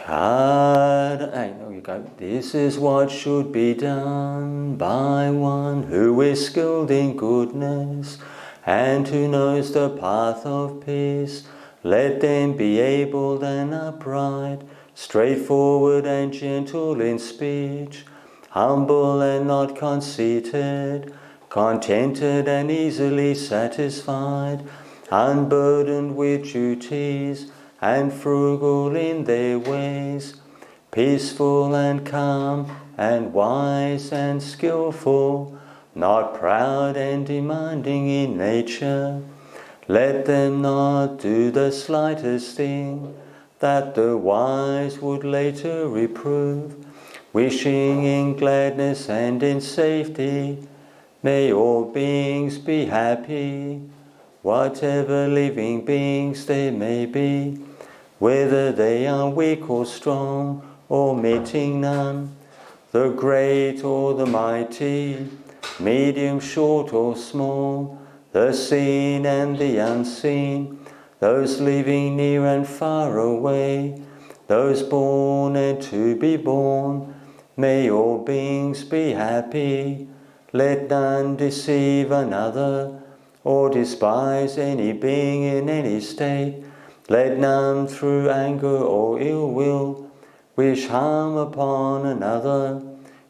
Hey, there you go. This is what should be done by one who is skilled in goodness and who knows the path of peace. Let them be able and upright, straightforward and gentle in speech, humble and not conceited, contented and easily satisfied, unburdened with duties, and frugal in their ways, peaceful and calm, and wise and skillful, not proud and demanding in nature. Let them not do the slightest thing that the wise would later reprove, wishing in gladness and in safety. May all beings be happy, whatever living beings they may be, whether they are weak or strong, or meeting none, the great or the mighty, medium, short or small, the seen and the unseen, those living near and far away, those born and to be born. May all beings be happy. Let none deceive another, or despise any being in any state. Let none through anger or ill will wish harm upon another,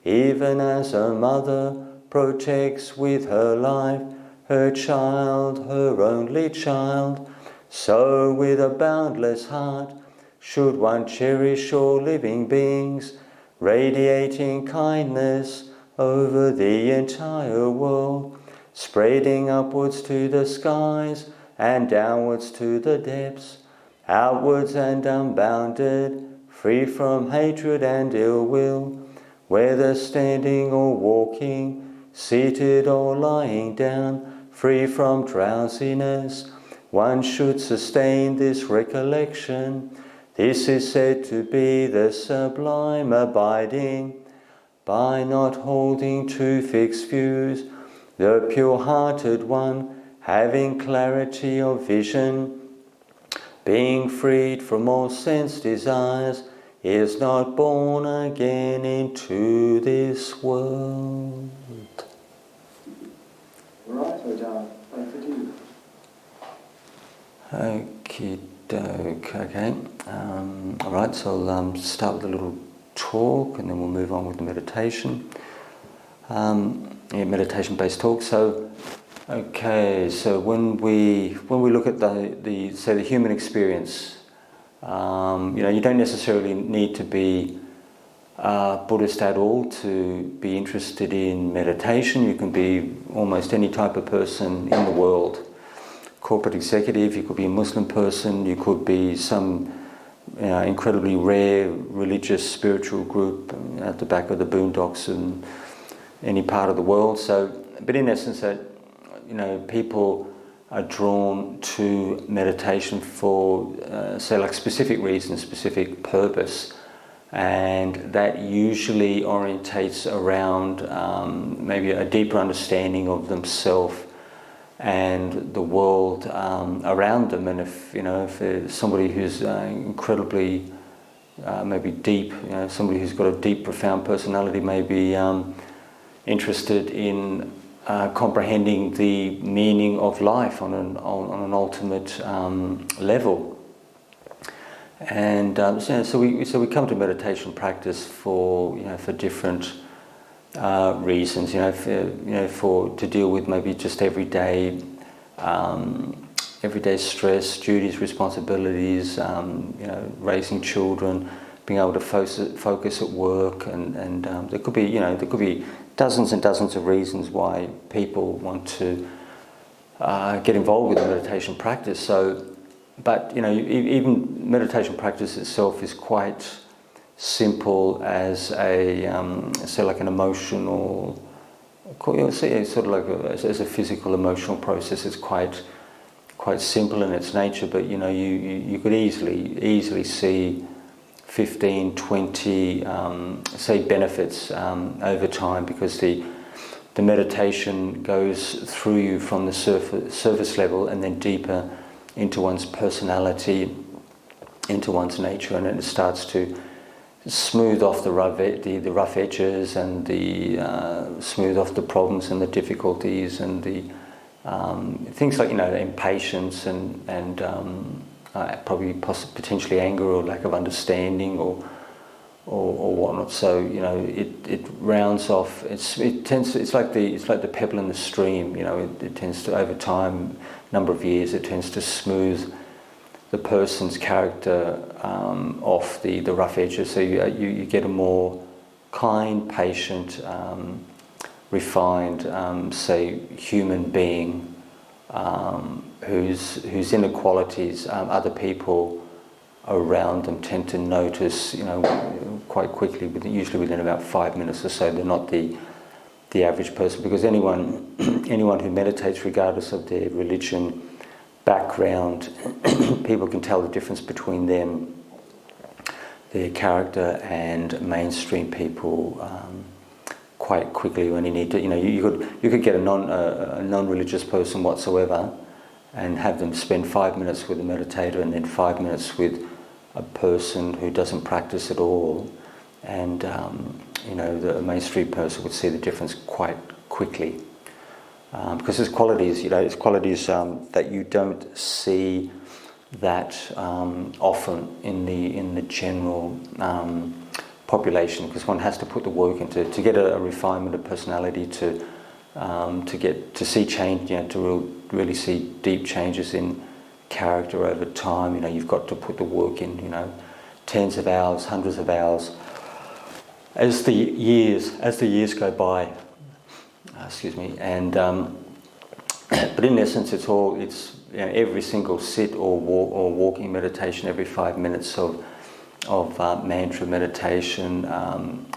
even as a mother protects with her life her child, her only child, so with a boundless heart should one cherish all living beings, radiating kindness over the entire world, spreading upwards to the skies and downwards to the depths, outwards and unbounded, free from hatred and ill will, whether standing or walking, seated or lying down, free from drowsiness. One should sustain this recollection. This is said to be the sublime abiding. By not holding to fixed views, the pure-hearted one, having clarity of vision, being freed from all sense desires, is not born again into this world. Right, Ajahn, over to you. Okie doke, okay. Alright, so I'll start with a little talk and then we'll move on with the meditation. Meditation-based talk. So, okay, so when we look at the human experience, you don't necessarily need to be Buddhist at all to be interested in meditation. You can be almost any type of person in the world. Corporate executive, you could be a Muslim person, you could be some incredibly rare religious spiritual group at the back of the boondocks in any part of the world. So, but in essence, that people are drawn to meditation for say like specific reasons, specific purpose. And that usually orientates around maybe a deeper understanding of themselves and the world around them. And if there's somebody who's incredibly maybe deep, somebody who's got a deep, profound personality, may be interested in comprehending the meaning of life on an ultimate level. And so we come to meditation practice for different reasons. To deal with maybe just everyday stress, duties, responsibilities. Raising children, being able to focus at work, and there could be dozens and dozens of reasons why people want to get involved with the meditation practice. So. But even meditation practice itself is quite simple as say like an emotional, sort of like as a physical emotional process. It's quite simple in its nature. But you could easily see 15, 20 say benefits over time, because the meditation goes through you from the surface level and then deeper into one's personality into one's nature, and it starts to smooth off the rough edges and smooth off the problems and the difficulties and the things like impatience and probably potentially anger or lack of understanding or whatnot. So it rounds off. It's like the pebble in the stream. It tends to, over time, number of years, it tends to smooth the person's character off the rough edges. So you get a more kind, patient, refined, say, human being whose inner qualities other people around them tend to notice, quite quickly, usually within about 5 minutes or so. They're not the average person, because anyone who meditates, regardless of their religion, background, people can tell the difference between them, their character, and mainstream people quite quickly. When you need to, you could get a non-religious person whatsoever, and have them spend 5 minutes with a meditator, and then 5 minutes with a person who doesn't practice at all, and the mainstream person would see the difference quite quickly. Because there's qualities, that you don't see that often in the general population, because one has to put the work into to get a refinement of personality, to see change, to really see deep changes in character over time. You've got to put the work in, tens of hours, hundreds of hours, as the years go by. And but in essence, it's every single sit or walking meditation, every 5 minutes of mantra meditation.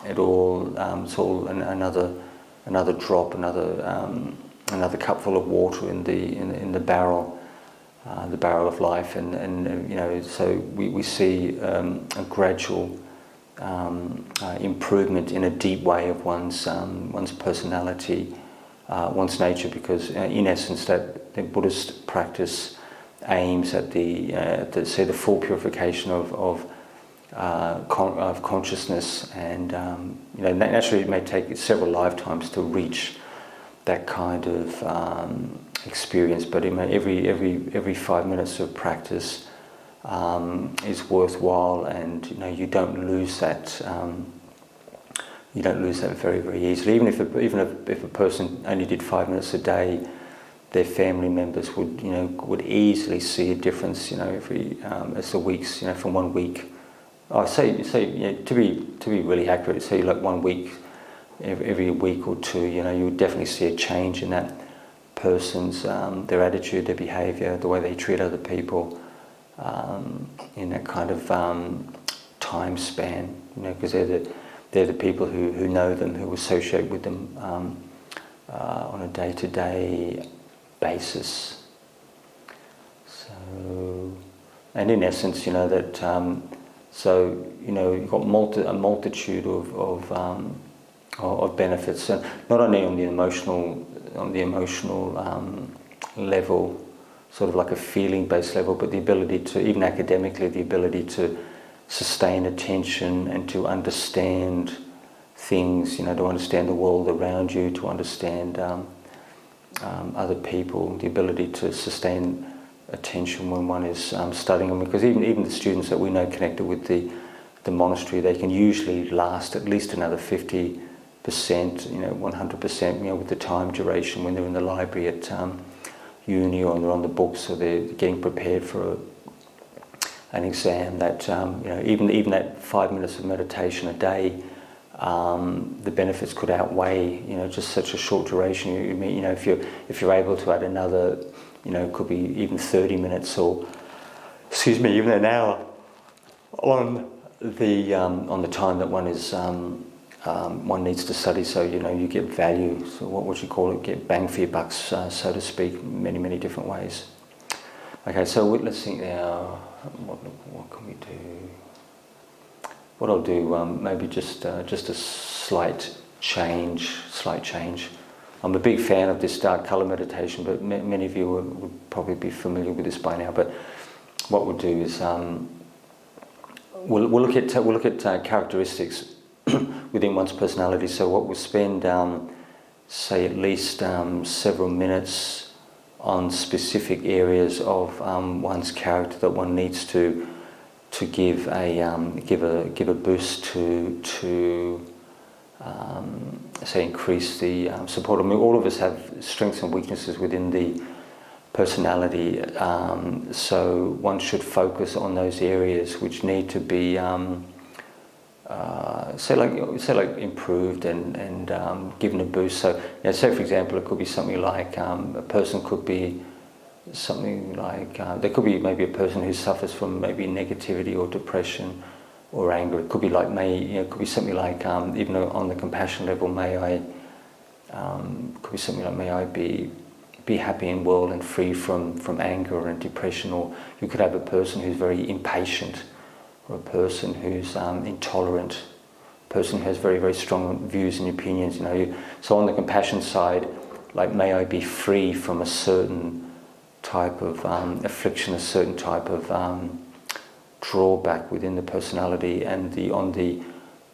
It's all another drop, another cupful of water in the barrel of life, and so we see a gradual improvement in a deep way of one's personality, one's nature, because in essence that the Buddhist practice aims at the full purification of consciousness, and naturally it may take several lifetimes to reach that kind of experience, but every 5 minutes of practice is worthwhile, and you don't lose that. You don't lose that very, very easily. Even if a person only did 5 minutes a day, their family members would easily see a difference. As the weeks, from 1 week. I say to be really accurate, say like 1 week, every week or two, you would definitely see a change in that person's their attitude, their behaviour, the way they treat other people, in that kind of time span. Because they're the people who know them, who associate with them on a day-to-day basis. So, and in essence, that. So you've got a multitude of benefits, and not only on the emotional level, sort of like a feeling-based level, but the ability to, even academically, the ability to sustain attention and to understand things, to understand the world around you, to understand other people, the ability to sustain attention when one is studying them, because even the students that we know connected with the monastery, they can usually last at least another 50%, 100%, with the time duration when they're in the library at uni, or they're on the books, or they're getting prepared for an exam. That even that 5 minutes of meditation a day, the benefits could outweigh just such a short duration. If you're able to add another, it could be even 30 minutes, or even an hour on the time that one is one needs to study. So you get value. So what would you call it? Get bang for your bucks, so to speak, many different ways. Okay, so let's think now. What can we do? What I'll do, maybe just a slight change. I'm a big fan of this dark colour meditation, but many of you would probably be familiar with this by now. But what we'll do is we'll look at characteristics within one's personality. So what we'll spend, say, at least several minutes on specific areas of one's character that one needs to give a boost to say increase the support. I mean, all of us have strengths and weaknesses within the personality, so one should focus on those areas which need to be say like improved and given a boost. So, say for example, it could be something like a person could be something like there could be maybe a person who suffers from maybe negativity or depression or anger. It could be like it could be something like even on the compassion level, may I be happy in world and free from anger and depression. Or you could have a person who's very impatient, or a person who's intolerant, a person who has very, very strong views and opinions. So on the compassion side, like, may I be free from a certain type of affliction, a certain type of drawback within the personality. And on the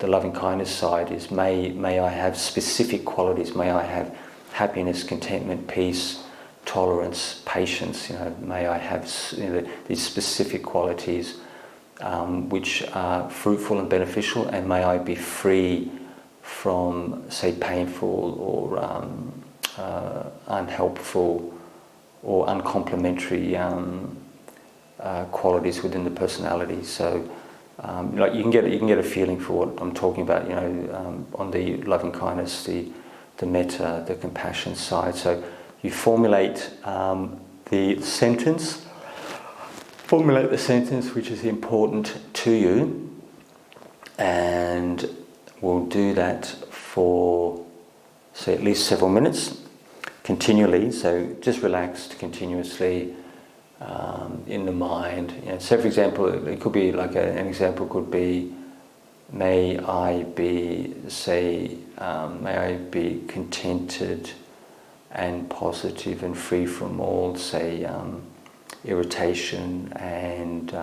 loving kindness side is may I have specific qualities, may I have happiness, contentment, peace, tolerance, patience. May I have these specific qualities which are fruitful and beneficial, and may I be free from, say, painful or unhelpful or uncomplimentary qualities within the personality. So, like, you can get a feeling for what I'm talking about. On the loving kindness, the metta, the compassion side. So you formulate the sentence. Formulate the sentence which is important to you, and we'll do that for, say, at least several minutes continually. So just relaxed continuously in the mind. So for example, it could be like an example could be, may I be contented and positive and free from all, say, irritation and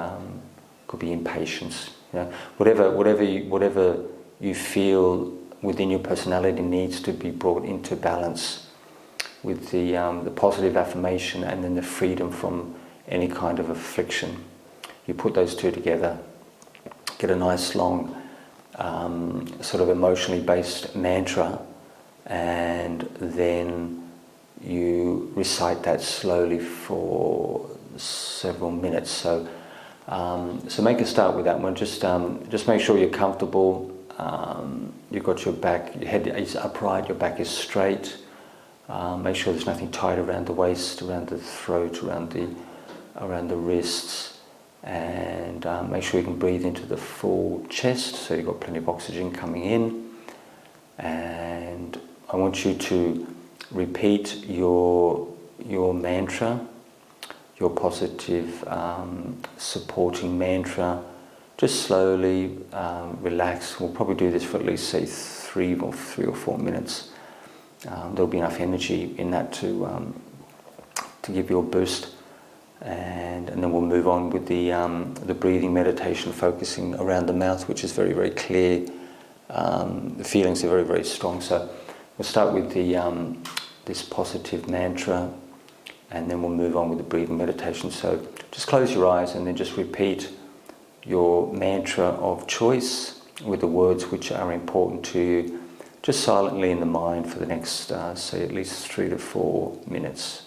could be impatience. Whatever you feel within your personality needs to be brought into balance with the positive affirmation and then the freedom from any kind of affliction. You put those two together, get a nice long sort of emotionally based mantra, and then you recite that slowly for several minutes. So make a start with that one. Just make sure you're comfortable. You've got your back, your head is upright, your back is straight. Make sure there's nothing tight around the waist, around the throat, around the wrists, and make sure you can breathe into the full chest, so you've got plenty of oxygen coming in. And I want you to repeat your mantra, your positive supporting mantra, just slowly, relax. We'll probably do this for at least, say, 3 or 4 minutes. There'll be enough energy in that to give you a boost, and then we'll move on with the breathing meditation, focusing around the mouth, which is very, very clear. The feelings are very, very strong. So we'll start with this positive mantra, and then we'll move on with the breathing meditation. So just close your eyes and then just repeat your mantra of choice with the words which are important to you, just silently in the mind for the next, say, at least 3 to 4 minutes.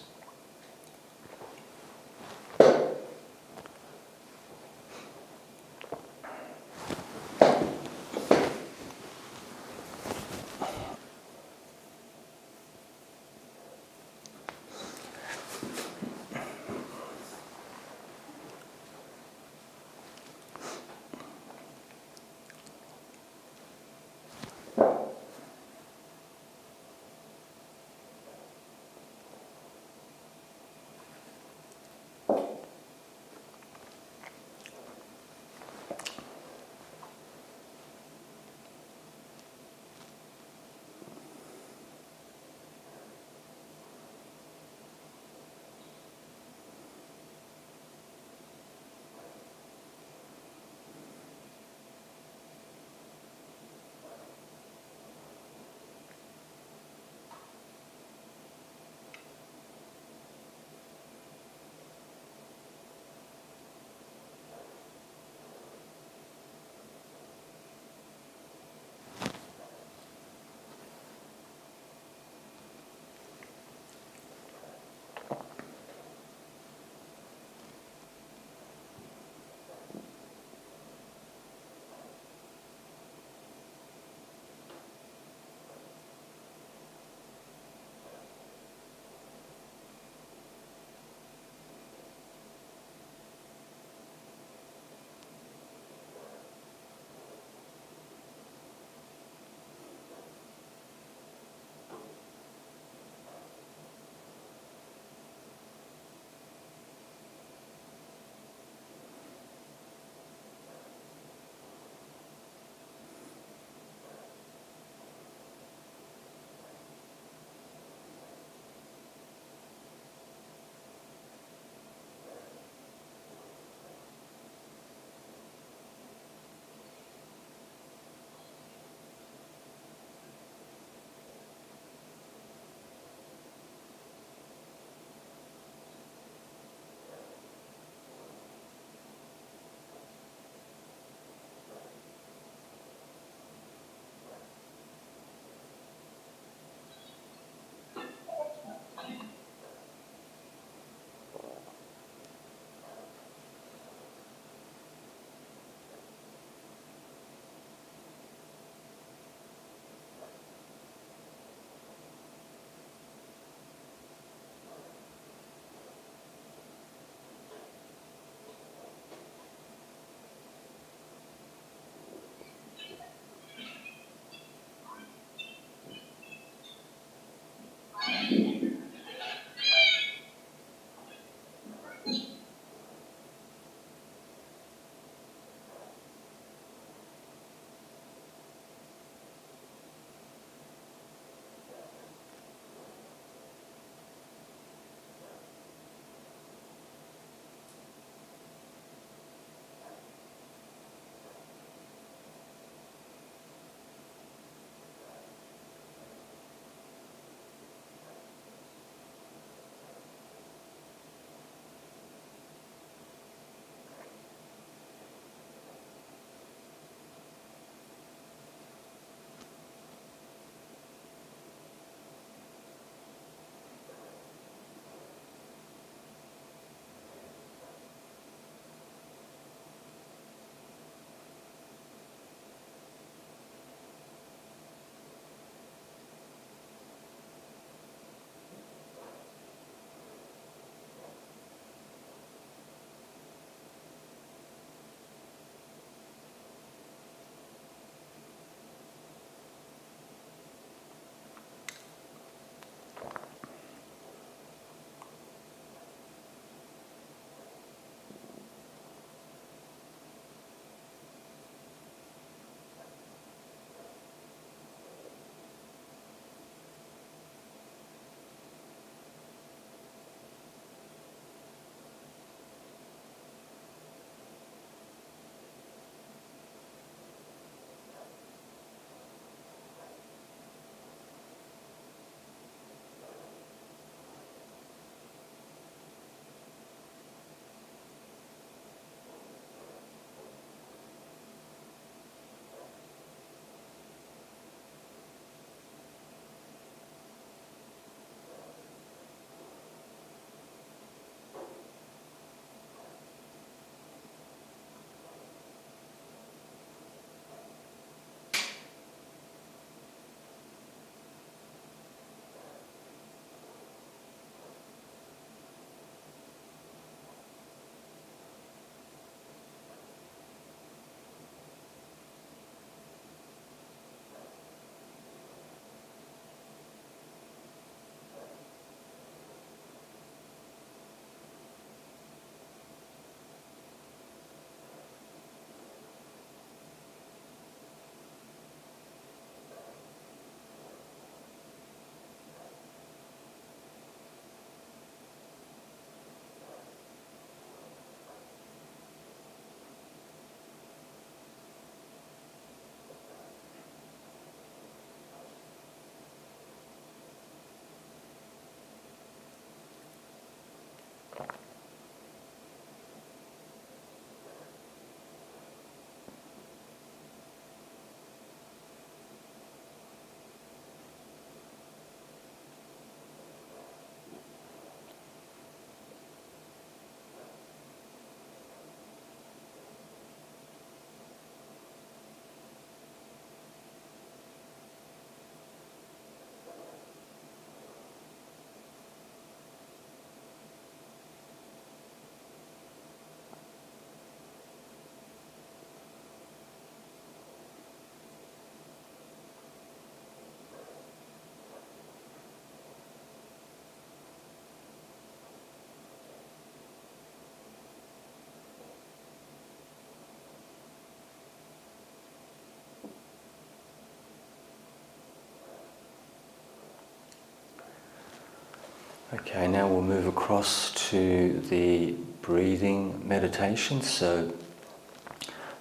Okay, now we'll move across to the breathing meditation. So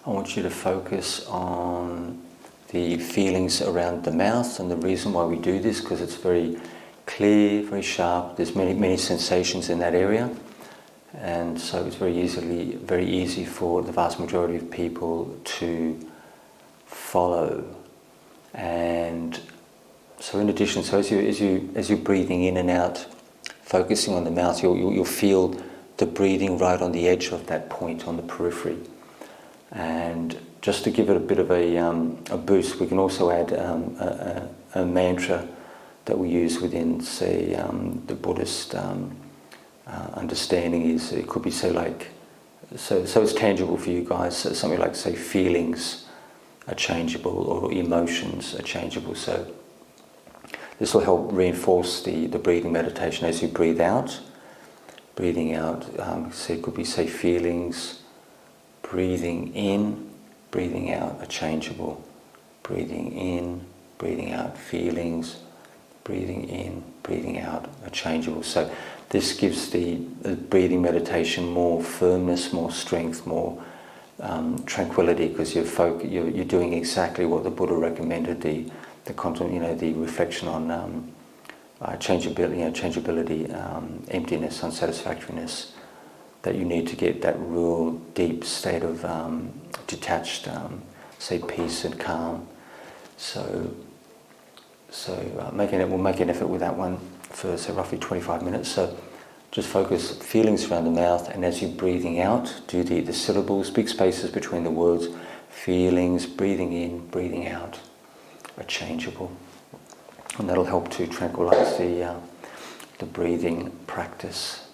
I want you to focus on the feelings around the mouth, and the reason why we do this, because it's very clear, very sharp. There's many sensations in that area, and so it's very easy for the vast majority of people to follow. And so, in addition, so as you're breathing in and out, focusing on the mouth, you'll feel the breathing right on the edge of that point on the periphery. And just to give it a bit of a boost, we can also add a mantra that we use within, say, the Buddhist understanding is, it could be, say, like, so it's tangible for you guys, so something like, say, feelings are changeable or emotions are changeable. So this will help reinforce the breathing meditation as you breathe out. Breathing out, so it could be, say, feelings. Breathing in, breathing out are changeable. Breathing in, breathing out, feelings. Breathing in, breathing out are changeable. So this gives the breathing meditation more firmness, more strength, more tranquility, because you're doing exactly what the Buddha recommended. The content, the reflection on changeability, emptiness, unsatisfactoriness, that you need to get that real deep state of detached, say, peace and calm. So we'll make an effort with that one for, say, roughly 25 minutes. So just focus feelings around the mouth, and as you're breathing out, do the syllables, big spaces between the words. Feelings, breathing in, breathing out are changeable, and that'll help to tranquilize the breathing practice.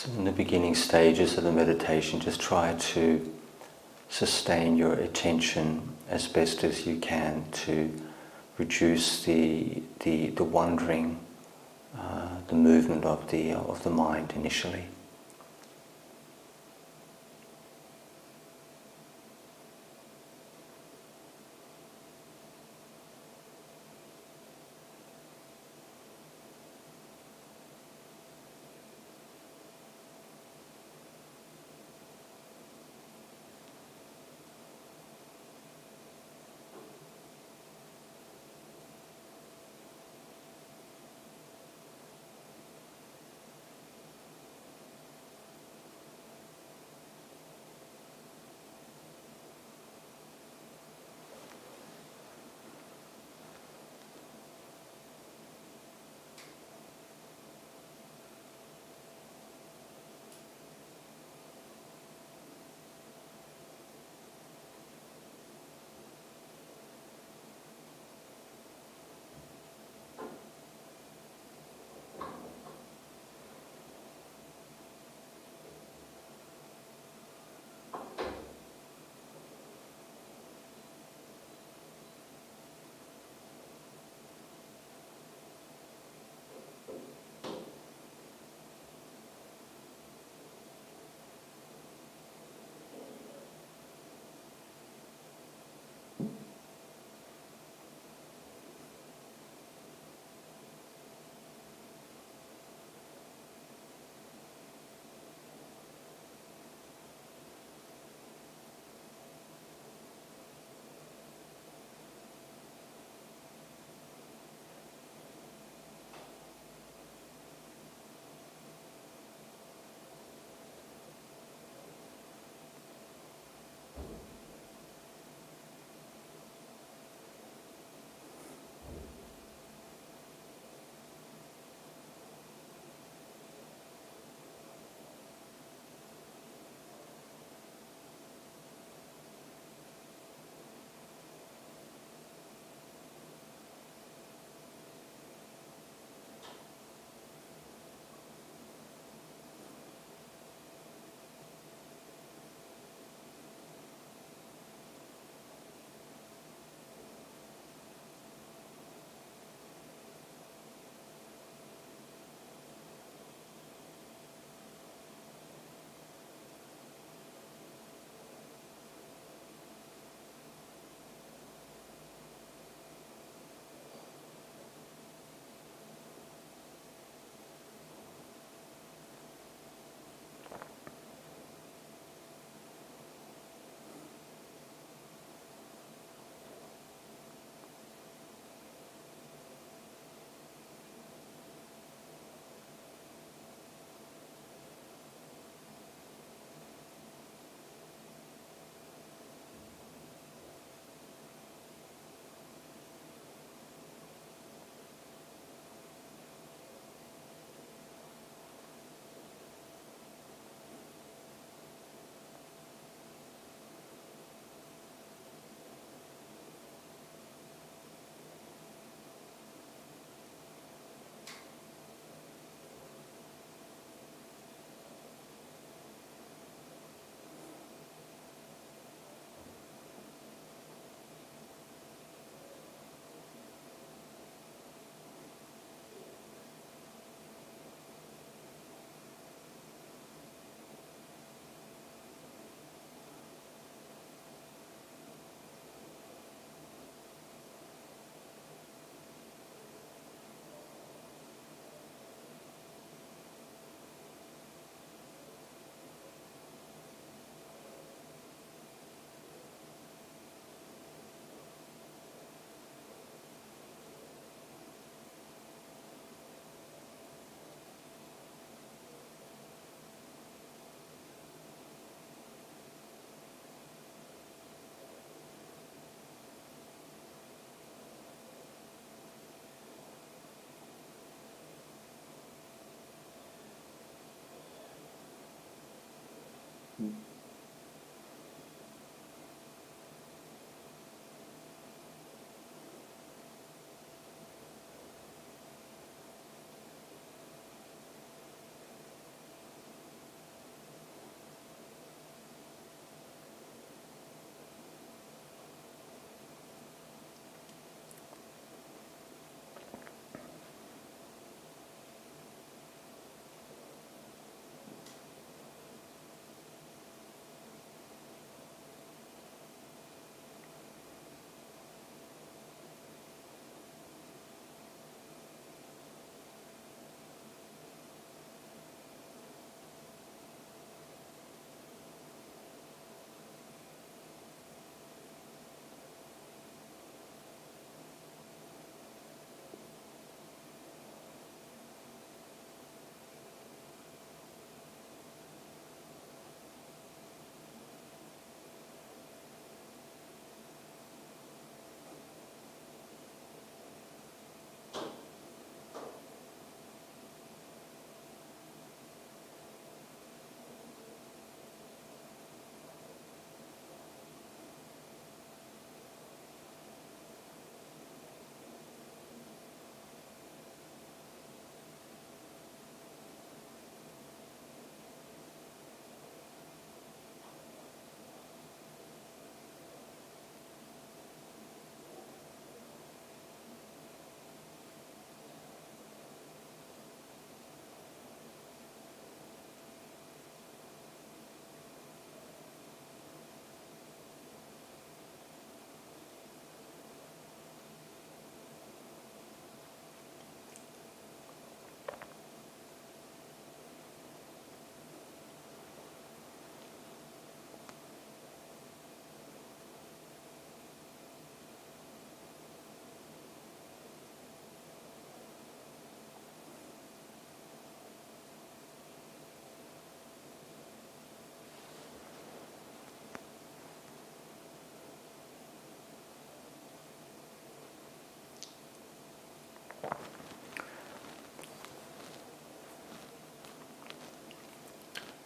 So in the beginning stages of the meditation, just try to sustain your attention as best as you can to reduce the wandering, the movement of the mind initially.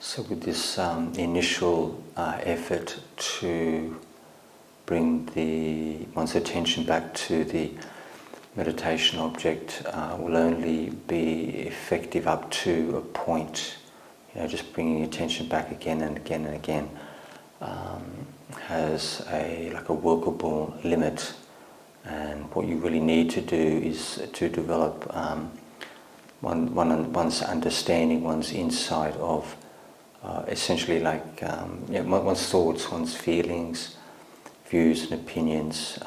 So with this initial effort to bring one's attention back to the meditation object will only be effective up to a point. Just bringing attention back again and again and again has like a workable limit. And what you really need to do is to develop one's understanding, one's insight of essentially like one's thoughts, one's feelings, views and opinions,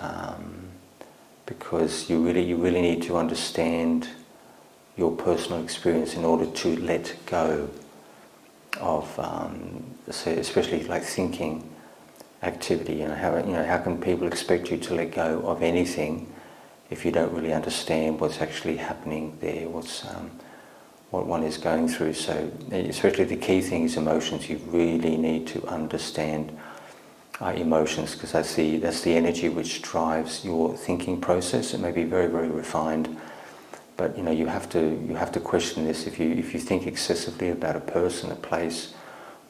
because you really need to understand your personal experience in order to let go of, say, especially like thinking activity. How can people expect you to let go of anything if you don't really understand what's actually happening there, what one is going through? So, especially the key thing is emotions. You really need to understand emotions, because that's the energy which drives your thinking process. It may be very, very refined, but you have to question this. If you think excessively about a person, a place,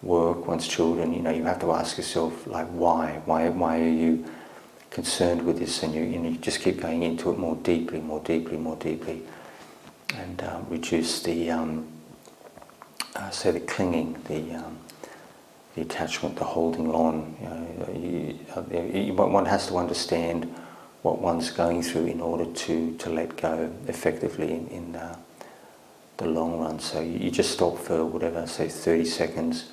work, one's children, you have to ask yourself, like, why are you concerned with this? And you just keep going into it more deeply, and reduce the the clinging, the attachment, the holding on. One has to understand what one's going through in order to let go effectively in the long run. So you just stop for whatever, say 30 seconds,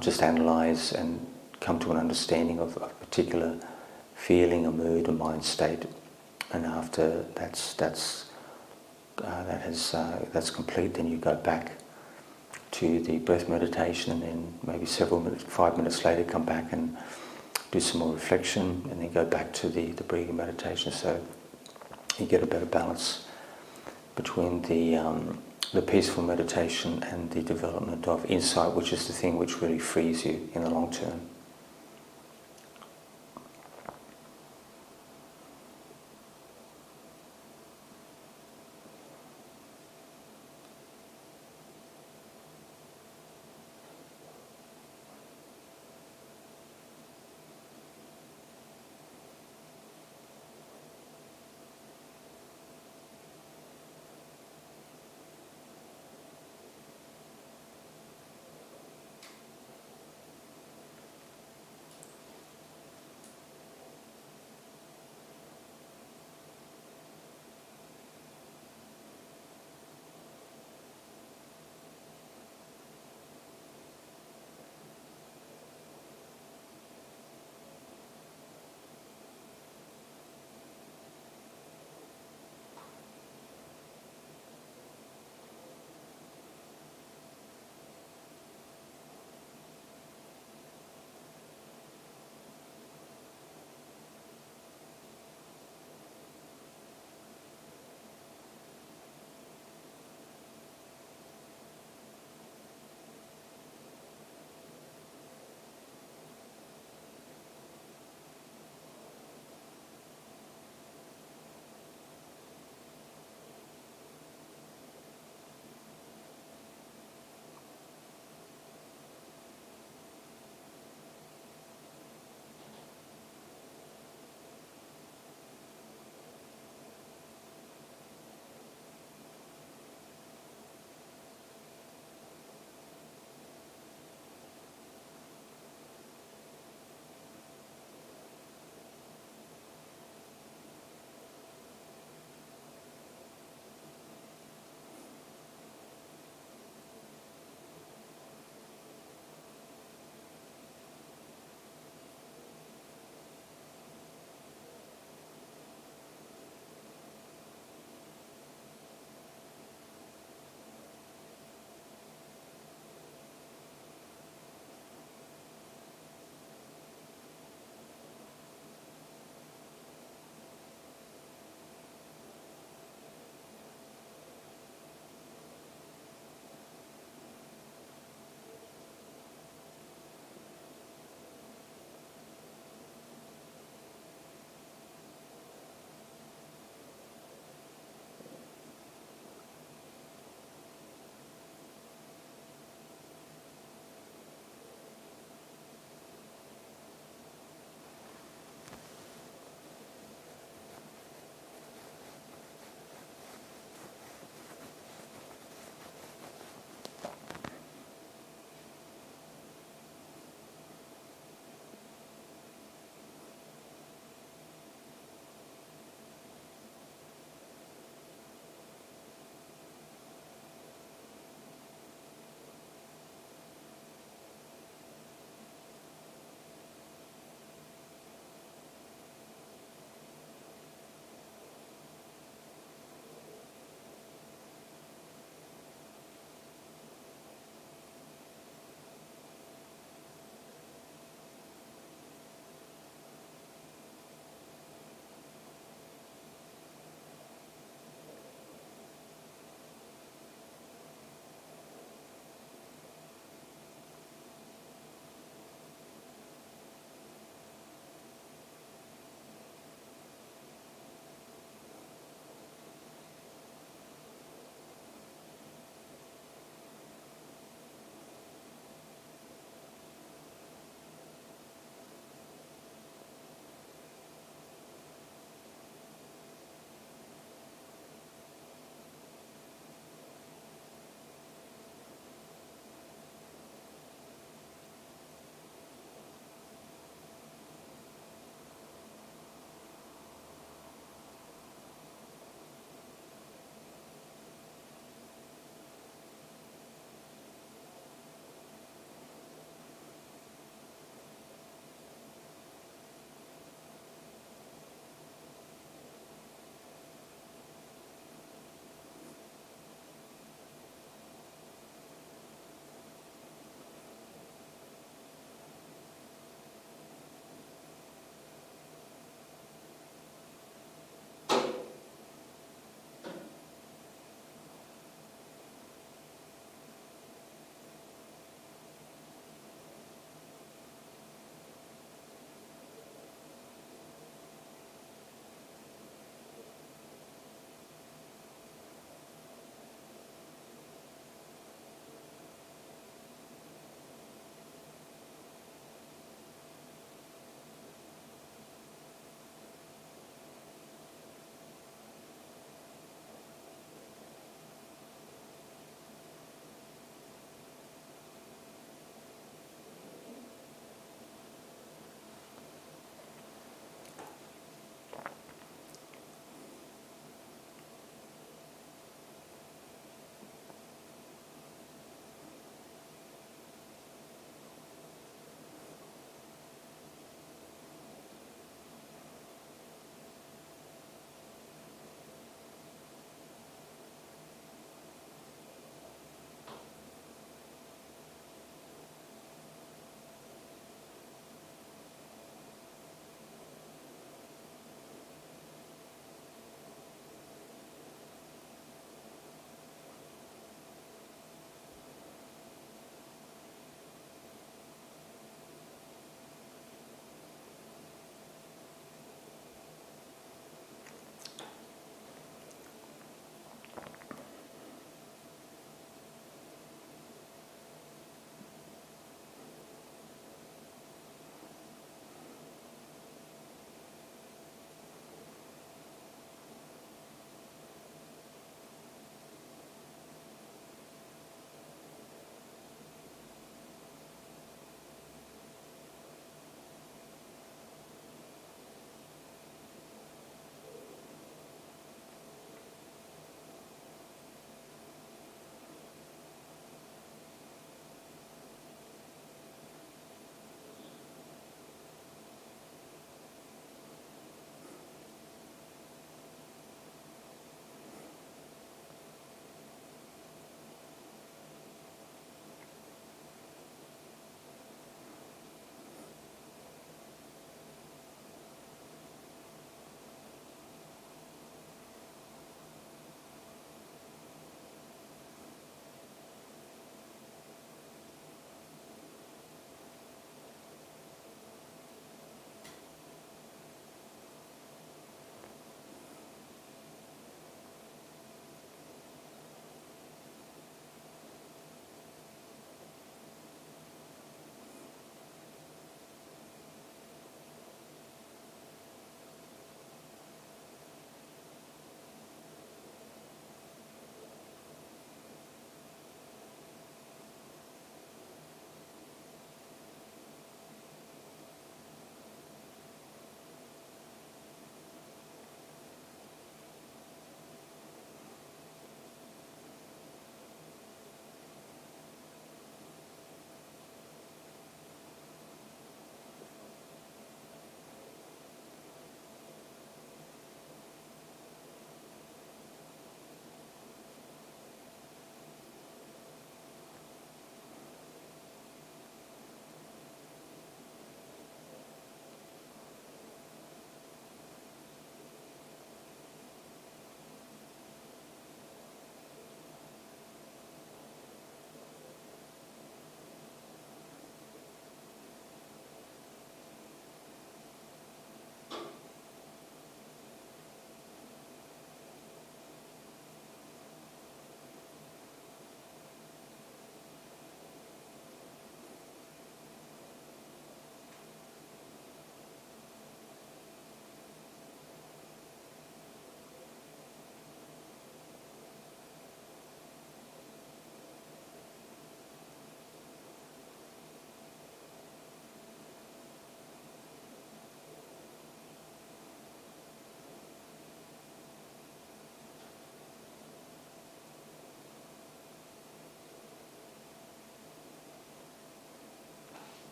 just analyse and come to an understanding of a particular feeling, a mood, a mind state, and after that's complete, then you go back to the breath meditation, and then maybe 5 minutes later come back and do some more reflection, and then go back to the breathing meditation. So you get a better balance between the peaceful meditation and the development of insight, which is the thing which really frees you in the long term.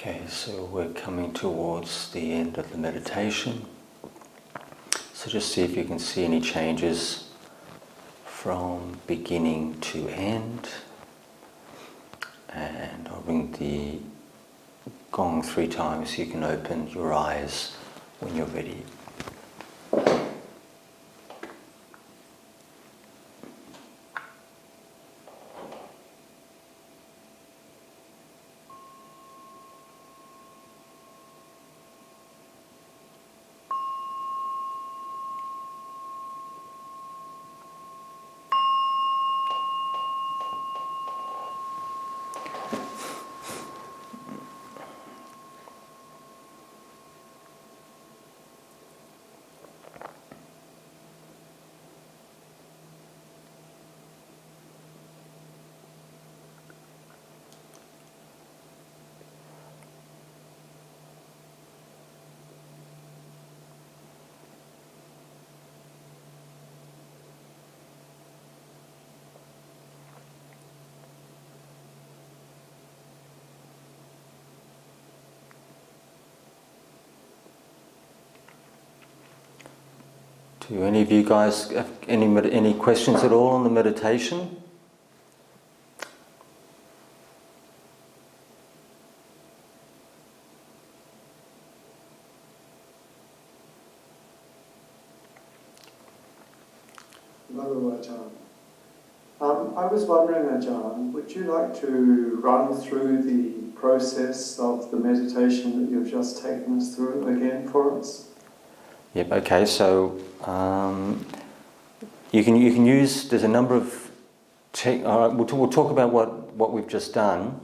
Okay, so we're coming towards the end of the meditation. So just see if you can see any changes from beginning to end. And I'll ring the gong 3 times so you can open your eyes when you're ready. Do any of you guys have any questions at all on the meditation? Ajahn. I was wondering, Ajahn, would you like to run through the process of the meditation that you've just taken us through again for us? Yep. Okay. So you can use. There's a number of. We'll talk about what we've just done,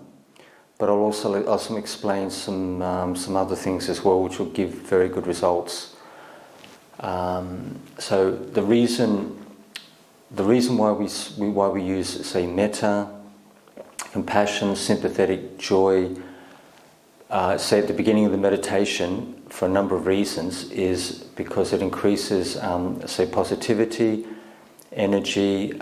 but I'll also explain some other things as well, which will give very good results. So the reason why we use, say, metta, compassion, sympathetic joy, say at the beginning of the meditation, for a number of reasons, is because it increases, say, positivity, energy.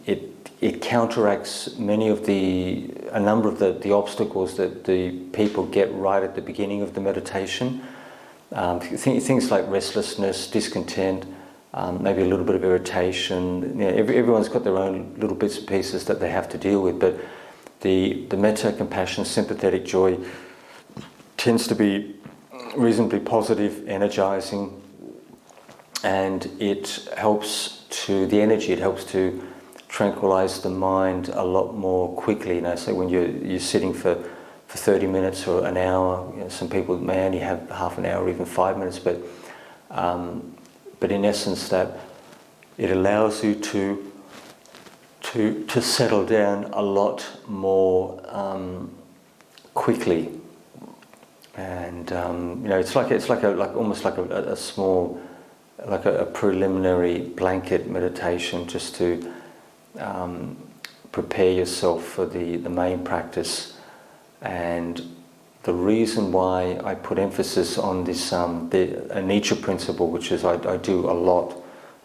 It counteracts a number of the obstacles that the people get right at the beginning of the meditation. Things like restlessness, discontent, maybe a little bit of irritation. You know, everyone's got their own little bits and pieces that they have to deal with, but the metta, compassion, sympathetic joy tends to be reasonably positive, energizing, and it helps to tranquilize the mind a lot more quickly. You know, so when you're sitting for 30 minutes or an hour, you know, some people may only have half an hour or even 5 minutes, but in essence that it allows you to settle down a lot more quickly. And you know, it's almost like a small, like a preliminary blanket meditation, just to prepare yourself for the main practice. And the reason why I put emphasis on this the anicca principle, which is I do a lot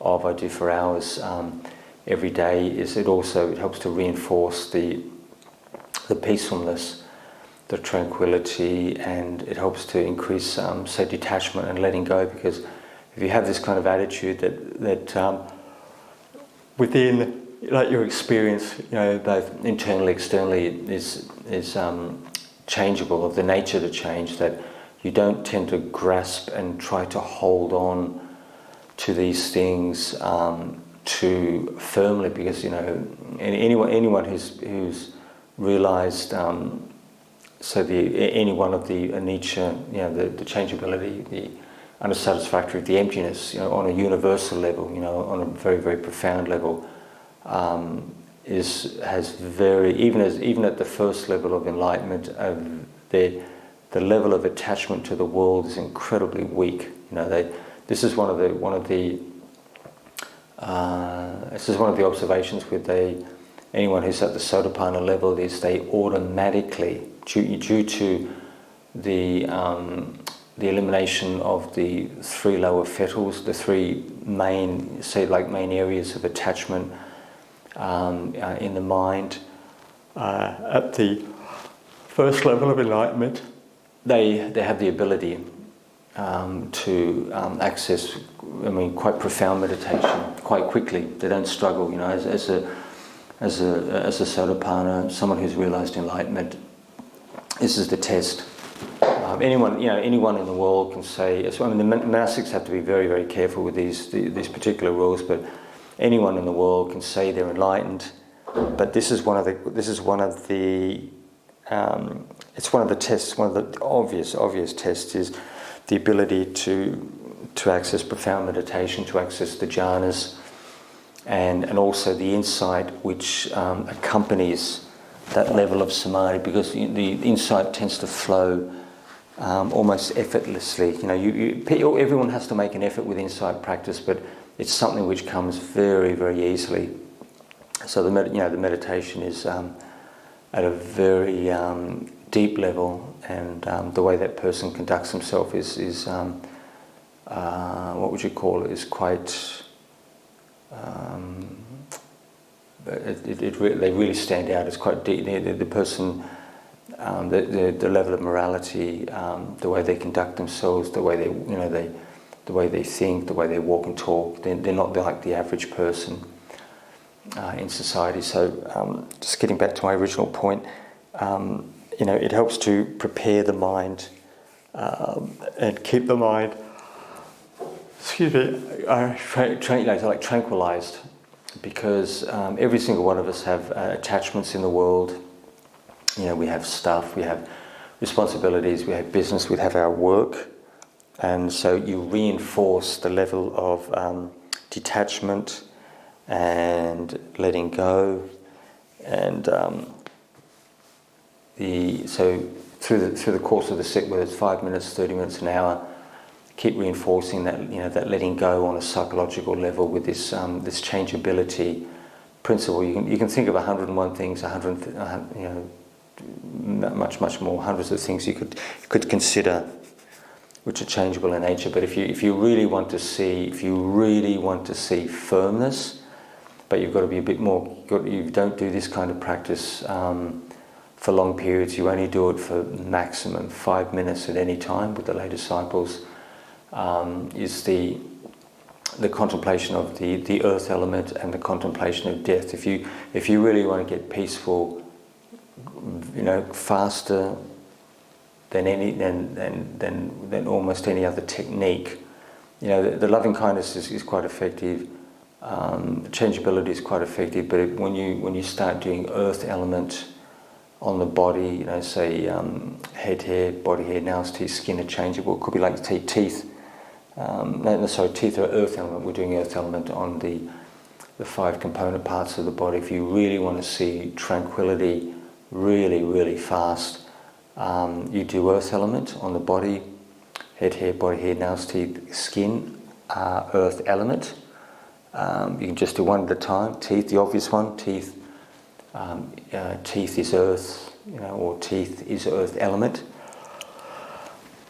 of, I do for hours every day, is it helps to reinforce the peacefulness, the tranquility, and it helps to increase, say, detachment and letting go. Because if you have this kind of attitude that within, like, your experience, you know, both internally, externally, is changeable, of the nature to change, that you don't tend to grasp and try to hold on to these things too firmly, because, you know, anyone who's realized. So any one of the anicca, you know, the changeability, the unsatisfactory, the emptiness, you know, on a universal level, you know, on a very, very profound level, has very, even at the first level of enlightenment, the level of attachment to the world is incredibly weak. You know, this is one of the observations with anyone who's at the Sotapanna level, is they automatically, due to the elimination of the 3 lower fettles, the 3 main areas of attachment in the mind, at the first level of enlightenment, they have the ability to access, quite profound meditation quite quickly. They don't struggle, as a Sotapanna, someone who's realised enlightenment. This is the test. Anyone in the world can say. The monastics have to be very, very careful with these particular rules. But anyone in the world can say they're enlightened. But this is one of the tests. One of the obvious tests is the ability to access profound meditation, to access the jhanas, and also the insight which accompanies that level of samadhi, because the insight tends to flow almost effortlessly. Everyone has to make an effort with insight practice, but it's something which comes very, very easily. So the meditation is at a very deep level, and the way that person conducts himself is what would you call it? Is quite. They really stand out. It's quite deep. The person, the level of morality, the way they conduct themselves, the way they think, the way they walk and talk. They're not like the average person in society. So, just getting back to my original point, it helps to prepare the mind and keep the mind. Tranquilized, because every single one of us have attachments in the world. We have stuff, we have responsibilities, we have business, we have our work, and so you reinforce the level of detachment and letting go, and so through the course of the sit, whether it's 5 minutes, 30 minutes, an hour, keep reinforcing that that letting go on a psychological level with this changeability principle. You can think of 101 things, much more, hundreds of things you could consider which are changeable in nature. But if you really want to see firmness, but you've got to be a bit more. You don't do this kind of practice for long periods. You only do it for maximum 5 minutes at any time with the lay disciples. Is the contemplation of the earth element and the contemplation of death. If you really want to get peaceful, faster than almost any other technique, the loving kindness is quite effective. Changeability is quite effective, but when you start doing earth element on the body, say head hair, body hair, nails, teeth, skin are changeable. It could be like teeth. Teeth are earth element. We're doing earth element on the 5 component parts of the body. If you really want to see tranquility really, really fast, you do earth element on the body, head, hair, body hair, nails, teeth, skin are earth element. You can just do one at a time. Teeth, the obvious one. Teeth is earth, or teeth is earth element.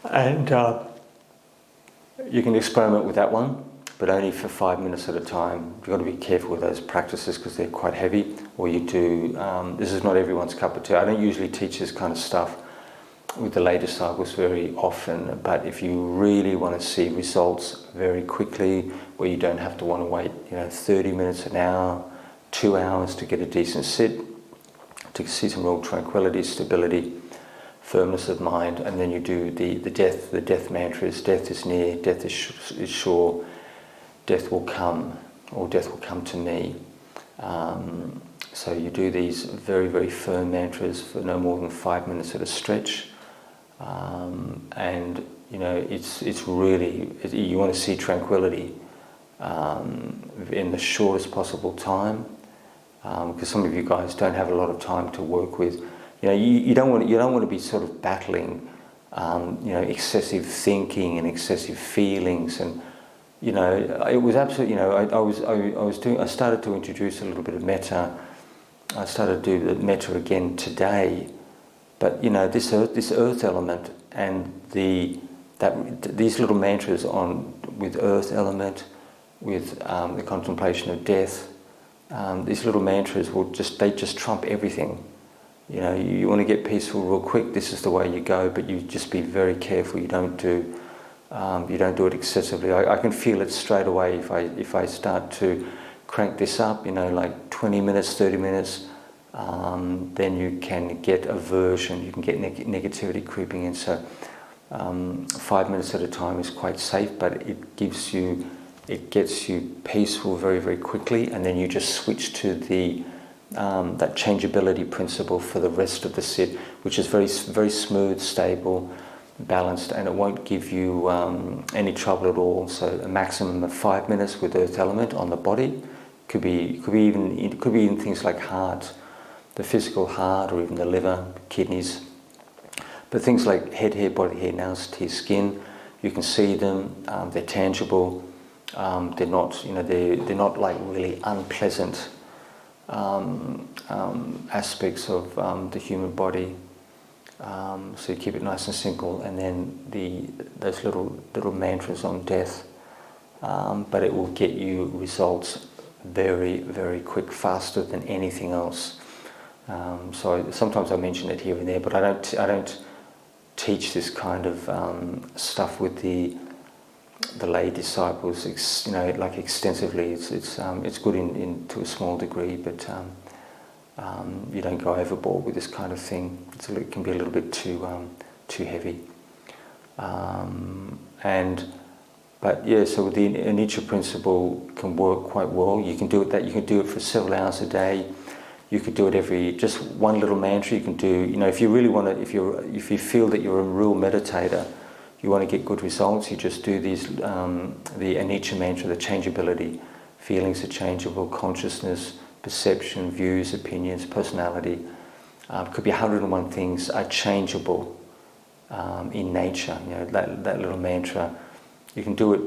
And you can experiment with that one, but only for 5 minutes at a time. You've got to be careful with those practices because they're quite heavy. Or you do, this is not everyone's cup of tea. I don't usually teach this kind of stuff with the lay disciples very often, but if you really want to see results very quickly, where you don't have to want to wait 30 minutes, an hour, 2 hours to get a decent sit, to see some real tranquility, stability, firmness of mind, and then you do the death mantras. Death is near, death is sure, death will come, or death will come to me. So you do these very, very firm mantras for no more than 5 minutes at a stretch, and it's really, you want to see tranquility in the shortest possible time, because some of you guys don't have a lot of time to work with. You don't want to be sort of battling, excessive thinking and excessive feelings, and it was absolutely. I started to introduce a little bit of metta. I started to do the metta again today, but this earth element and these little mantras with earth element, with the contemplation of death. These little mantras they just trump everything. you know, you want to get peaceful real quick, this is the way you go, but you just be very careful you don't do it excessively. I can feel it straight away if I start to crank this up, you know, like 20 minutes, 30 minutes, then you can get aversion, you can get negativity creeping in. So 5 minutes at a time is quite safe, but it gets you peaceful very, very quickly, and then you just switch to the that changeability principle for the rest of the sit, which is very, very smooth, stable, balanced, and it won't give you any trouble at all. So a maximum of 5 minutes with earth element on the body. Could be even things like heart, the physical heart, or even the liver, kidneys. But things like head hair, body hair, nails, teeth, skin, you can see them. They're tangible. They're not, you know, they're not like really unpleasant aspects of the human body. So you keep it nice and simple, and then those little mantras on death. But it will get you results very, very quick, faster than anything else. So sometimes I mention it here and there, but I don't teach this kind of stuff with the lay disciples, you know, like extensively. It's good in to a small degree, but you don't go overboard with this kind of thing. It can be a little bit too heavy. But yeah, so the anicca principle can work quite well. You can do it You can do it for several hours a day. You could do it just one little mantra. You can do, you know, if you really want to, if you feel that you're a real meditator, you want to get good results, you just do these, the anicca mantra, the changeability. Feelings are changeable, consciousness, perception, views, opinions, personality. Could be 101 things are changeable in nature. You know, that little mantra. You can do it,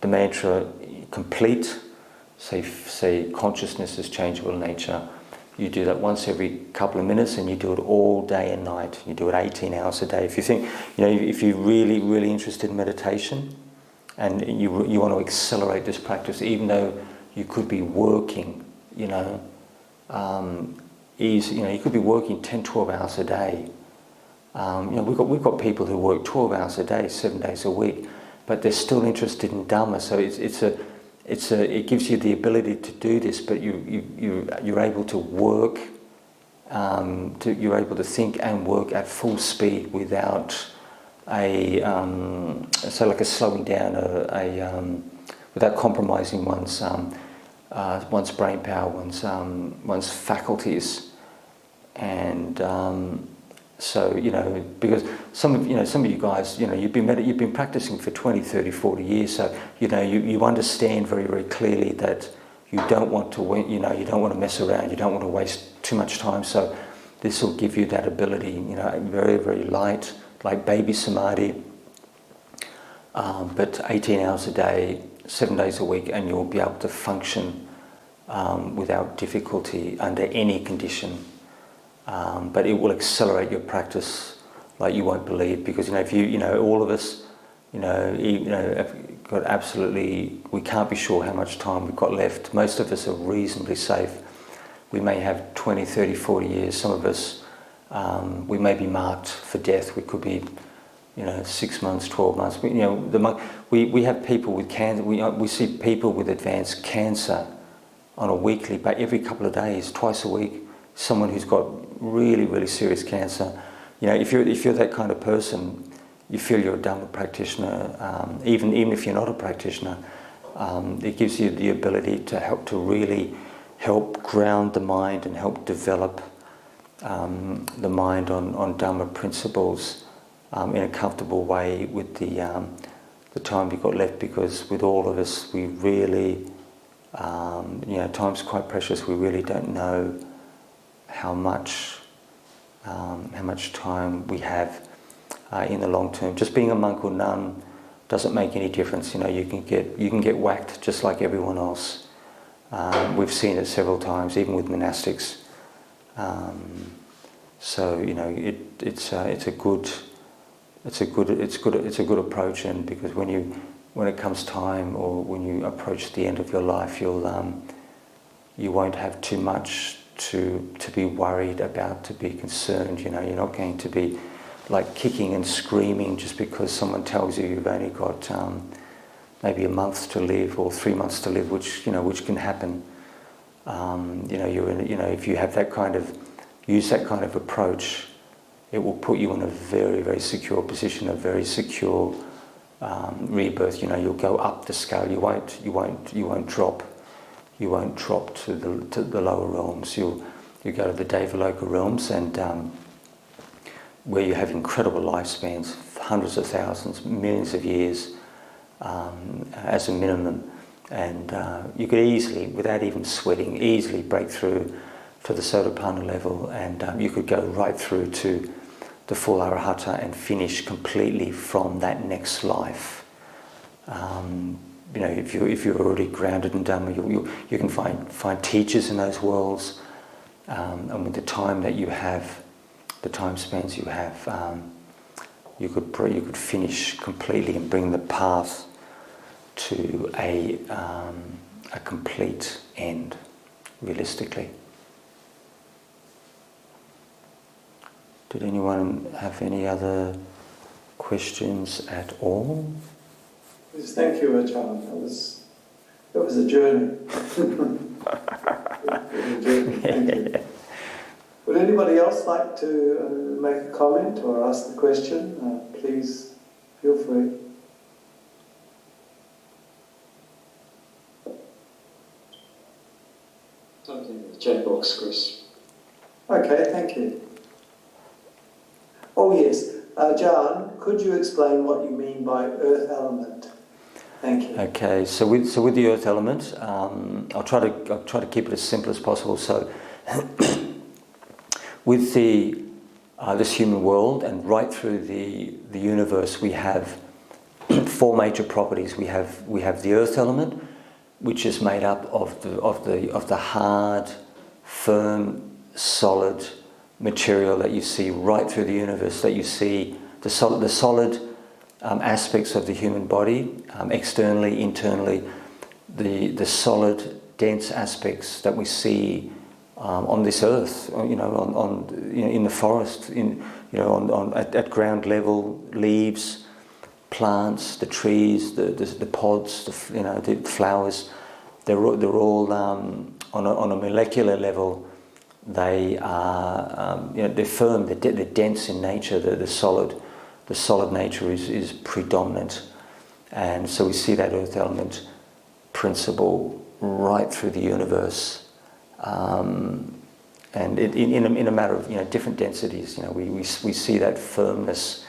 the mantra complete, say consciousness is changeable in nature. You do that once every couple of minutes, and you do it all day and night. You do it 18 hours a day. If you think, you know, if you're really, really interested in meditation, and you want to accelerate this practice, even though you could be working, you know, you could be working 10, 12 hours a day. You know, we've got people who work 12 hours a day, 7 days a week, but they're still interested in Dhamma. So it gives you the ability to do this, but you're able to work, you're able to think and work at full speed without like a slowing down, without compromising one's brain power, one's faculties, and so, you know, because some of you guys, you know, you've been practicing for 20, 30, 40 years, so you know you understand very, very clearly that you don't want to, you know, you don't want to mess around, you don't want to waste too much time. So this will give you that ability, you know, very, very light, like baby samadhi, but 18 hours a day, 7 days a week, and you'll be able to function without difficulty under any condition. But it will accelerate your practice like you won't believe, because, you know, if you know, all of us, you know, have got absolutely, we can't be sure how much time we've got left. Most of us are reasonably safe. We may have 20, 30, 40 years. Some of us, we may be marked for death. We could be, you know, 6 months, 12 months. You know, we have people with cancer. We see people with advanced cancer on a weekly, but every couple of days, twice a week. Someone who's got really, really serious cancer. You know, if you're that kind of person, you feel you're a Dhamma practitioner. Even if you're not a practitioner, it gives you the ability to really help ground the mind and help develop the mind on Dhamma principles in a comfortable way with the time we've got left. Because with all of us, we really, you know, time's quite precious. We really don't know how much time we have in the long term. Just being a monk or nun doesn't make any difference. You know, you can get whacked just like everyone else. We've seen it several times, even with monastics. So, you know, it's a good approach, and because when it comes time, or when you approach the end of your life, you won't have too much to be worried about, to be concerned. You're not going to be like kicking and screaming just because someone tells you you've only got maybe a month to live or 3 months to live, which can happen. If you have use that kind of approach, it will put you in a very, very secure position, a very secure rebirth. You'll go up the scale. You won't drop. You won't drop to the lower realms. You go to the Devaloka realms, and where you have incredible lifespans, hundreds of thousands, millions of years as a minimum, and you could easily, without even sweating, easily break through to the Sotapanna level, and you could go right through to the full Arahata and finish completely from that next life. If you're already grounded in Dhamma, you can find teachers in those worlds, and with the time that you have, the time spans you have, you could finish completely and bring the path to a complete end, realistically. Did anyone have any other questions at all? Yes, thank you, Ajahn. That was a journey. Thank you. Would anybody else like to make a comment or ask the question? Please feel free. Something in the chat box, Chris. Okay, thank you. Oh yes, Ajahn, could you explain what you mean by earth element? Thank you. Okay, so with the earth element, I'll try to keep it as simple as possible. So with this human world and right through the universe, we have 4 major properties. We have the earth element, which is made up of the hard, firm, solid material that you see right through the universe. That you see the solid aspects of the human body, externally, internally, the solid, dense aspects that we see on this earth, in the forest, at ground level, leaves, plants, the trees, the pods, the flowers. They're all on a molecular level. They are they're firm, they're dense in nature. The solid nature is predominant, and so we see that earth element principle right through the universe, and in a matter of different densities. We see that firmness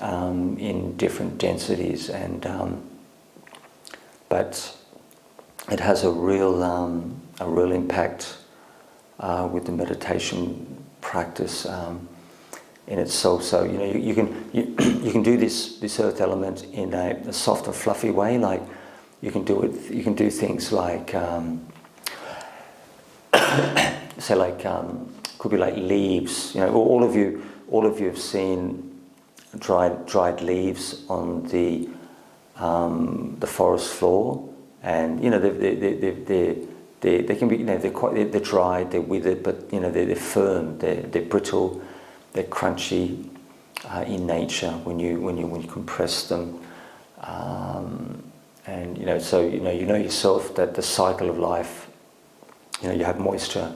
in different densities, and but it has a real impact with the meditation practice in itself. So you can do this earth element in a soft and fluffy way. Like you can do things like could be like leaves. All of you have seen dried leaves on the forest floor, and they can be they're dried, they're withered, but they're firm, they're brittle, they're crunchy in nature when you compress them, and so yourself that the cycle of life. You have moisture,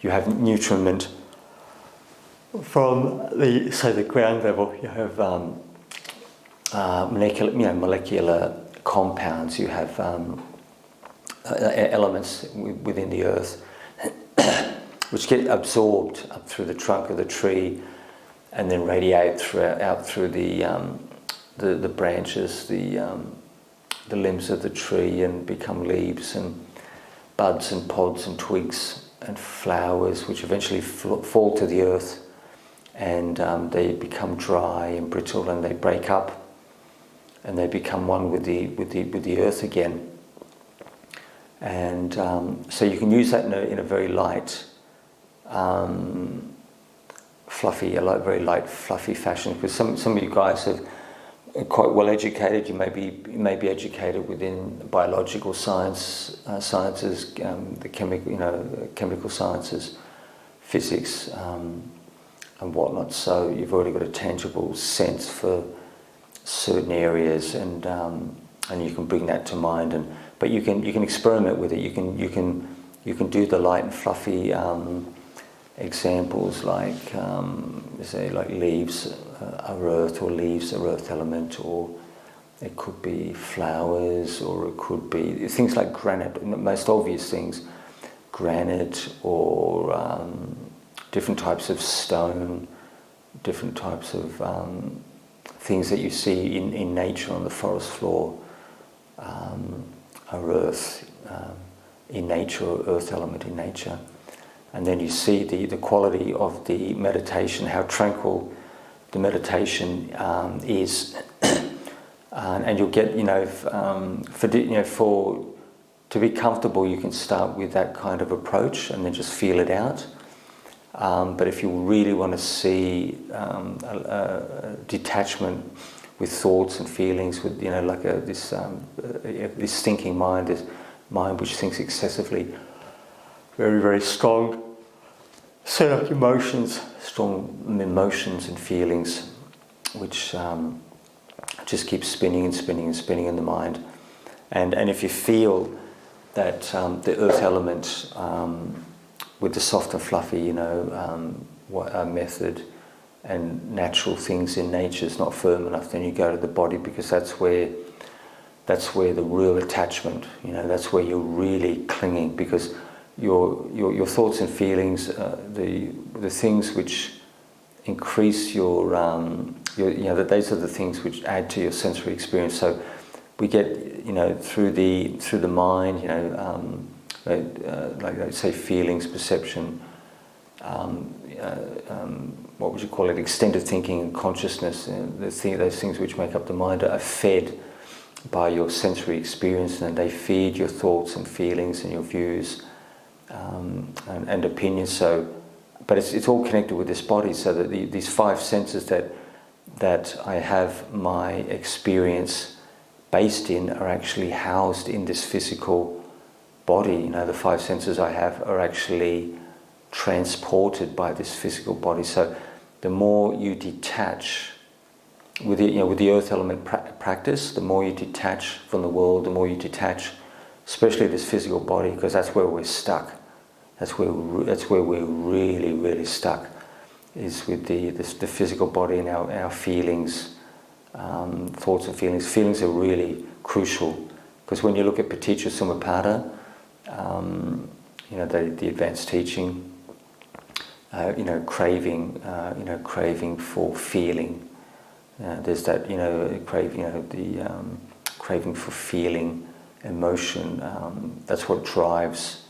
you have nutriment from the ground level. You have molecular compounds. You have elements within the earth which get absorbed up through the trunk of the tree and then radiate out through the branches, the limbs of the tree, and become leaves and buds and pods and twigs and flowers, which eventually fall to the earth, and they become dry and brittle, and they break up and they become one with the earth again. And so you can use that in a very light, fluffy fashion. Because some of you guys have quite well educated. You may be educated within biological sciences, the chemical sciences, physics, and whatnot. So you've already got a tangible sense for certain areas, and you can bring that to mind. But you can experiment with it. You can do the light and fluffy examples, like say like leaves are earth, or leaves are earth element, or it could be flowers, or it could be things like granite, most obvious things, granite, or different types of stone, different types of things that you see in nature on the forest floor are earth in nature, or earth element in nature. And then you see the quality of the meditation, how tranquil the meditation is, and you'll get, to be comfortable, you can start with that kind of approach and then just feel it out. But if you really want to see detachment with thoughts and feelings, with this thinking mind, this mind which thinks excessively, very, very strong set of emotions, strong emotions and feelings, which just keep spinning and spinning and spinning in the mind. And if you feel that the earth element with the soft and fluffy, method and natural things in nature is not firm enough, then you go to the body, because that's where the real attachment, that's where you're really clinging, because your thoughts and feelings, the things which increase your those are the things which add to your sensory experience. So we get through the mind, like say feelings, perception, what would you call it, extended thinking and consciousness, those things which make up the mind are fed by your sensory experience, and they feed your thoughts and feelings and your views and opinions. So, but it's all connected with this body, so that these five senses that I have my experience based in are actually housed in this physical body. The five senses I have are actually transported by this physical body. So the more you detach with the earth element practice, the more you detach from the world, the more you detach, especially this physical body, because that's where we're stuck. That's where we're really, really stuck, is with the physical body and our feelings, thoughts and feelings. Feelings are really crucial, because when you look at Paticca Samuppada, the advanced teaching, craving for feeling. There's that, craving for feeling, emotion. That's what drives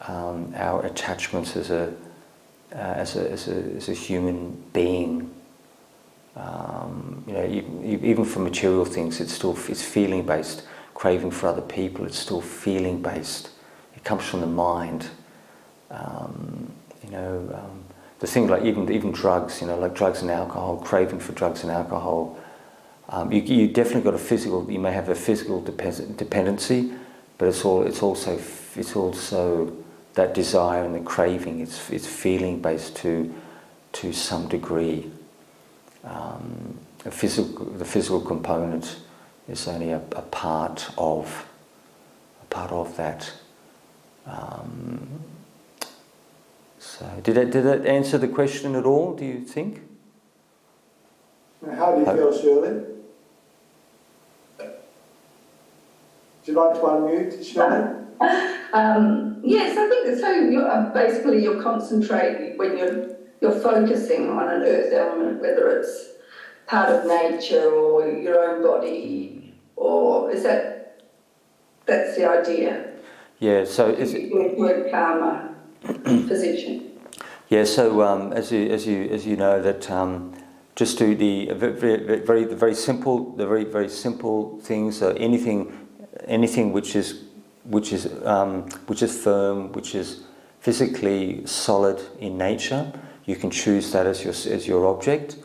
our attachments as a human being. Even for material things, it's feeling based. Craving for other people, it's still feeling based. It comes from the mind. The things like even drugs, like drugs and alcohol, craving for drugs and alcohol. You definitely got you may have a physical dependency, but it's also that desire and the craving. It's feeling based to some degree. The physical component is only a part of that. So did that answer the question at all, do you think? How do you feel, Shirley? Would you like to unmute, Shirley? Yes, I think so. Basically you're concentrating when you're focusing on an earth element, whether it's part of nature or your own body, or that's the idea? Yeah. So is it calmer position? Yeah. So as you know, that just do the very simple things. Anything which is firm, which is physically solid in nature, you can choose that as your object.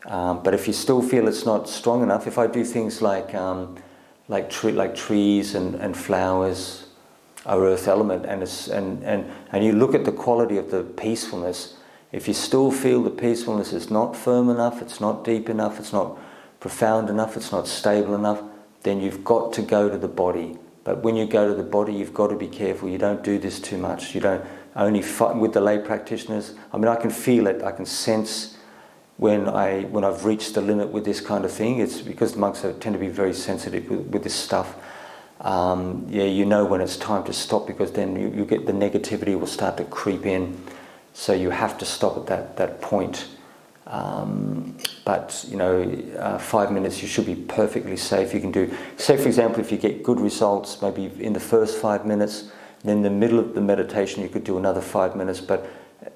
But if you still feel it's not strong enough, if I do things like trees and flowers are earth element, and you look at the quality of the peacefulness, if you still feel the peacefulness is not firm enough, it's not deep enough, it's not profound enough, it's not stable enough, then you've got to go to the body. But when you go to the body, you've got to be careful. You don't do this too much. You don't only fight with the lay practitioners. I mean, I can feel it. I can sense when I've reached the limit with this kind of thing. It's because the monks tend to be very sensitive with this stuff. You know when it's time to stop, because then you get the negativity will start to creep in. So you have to stop at that point. But 5 minutes you should be perfectly safe. You can do, say for example, if you get good results, maybe in the first 5 minutes, then in the middle of the meditation you could do another 5 minutes. But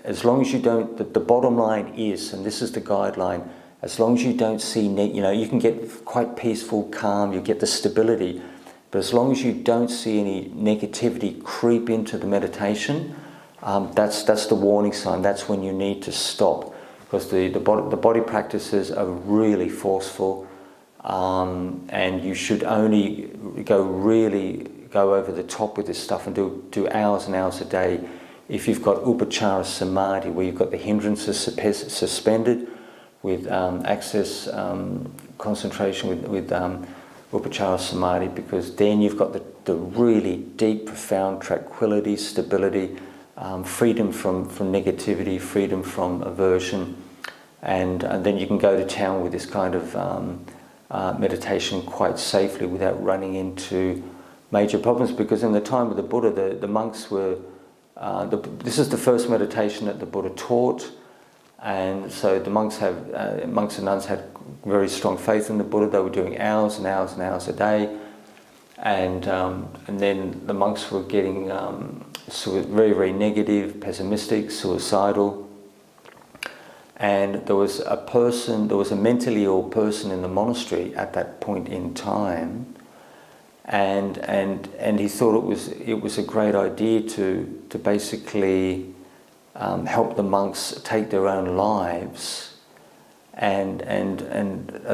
as long as you don't, the bottom line is, and this is the guideline, as long as you don't see, you can get quite peaceful, calm, you get the stability, but as long as you don't see any negativity creep into the meditation, that's the warning sign. That's when you need to stop. Because the body practices are really forceful, and you should only go over the top with this stuff and do hours and hours a day. If you've got upachara samadhi, where you've got the hindrances suspended with access concentration with upachara samadhi, because then you've got the really deep, profound tranquility, stability, freedom from negativity, freedom from aversion, and then you can go to town with this kind of meditation quite safely without running into major problems. Because in the time of the Buddha, the monks were, this is the first meditation that the Buddha taught, and so the monks and nuns had very strong faith in the Buddha. They were doing hours and hours and hours a day, and then the monks were getting very, very negative, pessimistic, suicidal. And there was a mentally ill person in the monastery at that point in time, and he thought it was a great idea to basically help the monks take their own lives, and I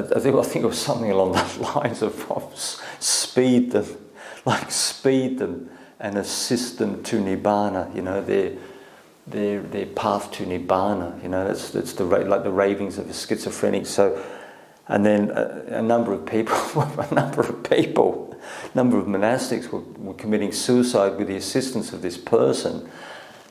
think it was something along the lines of speed them and assist them to nibbana, their path to nibbana. That's like the ravings of a schizophrenic. So, and then a number of monastics were committing suicide with the assistance of this person.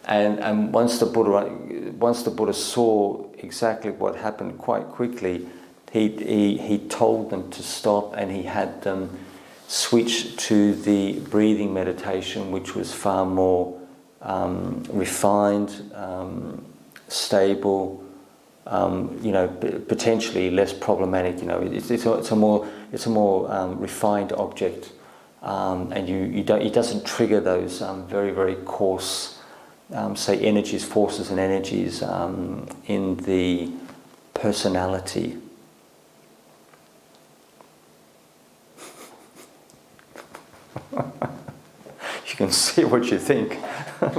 And once the Buddha saw exactly what happened quite quickly, he told them to stop, and he had them switch to the breathing meditation, which was far more refined, stable, potentially less problematic. It's a more refined object, and it doesn't trigger those very, very coarse, say, forces and energies in the personality. You can see what you think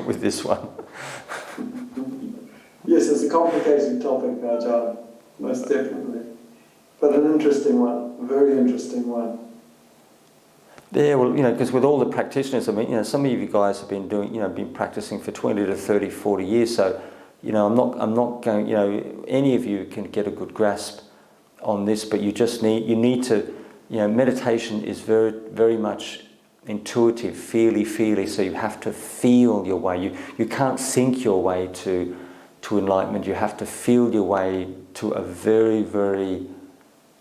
with this one. Yes, it's a complicated topic, Ajahn, most definitely. But an interesting one, a very interesting one. Yeah, well, because with all the practitioners, I mean, some of you guys have been doing, been practicing for 20 to 30, 40 years. So, I'm not going, any of you can get a good grasp on this, but you need to, meditation is very, very much intuitive, feely. So you have to feel your way. You can't think your way to enlightenment. You have to feel your way to a very, very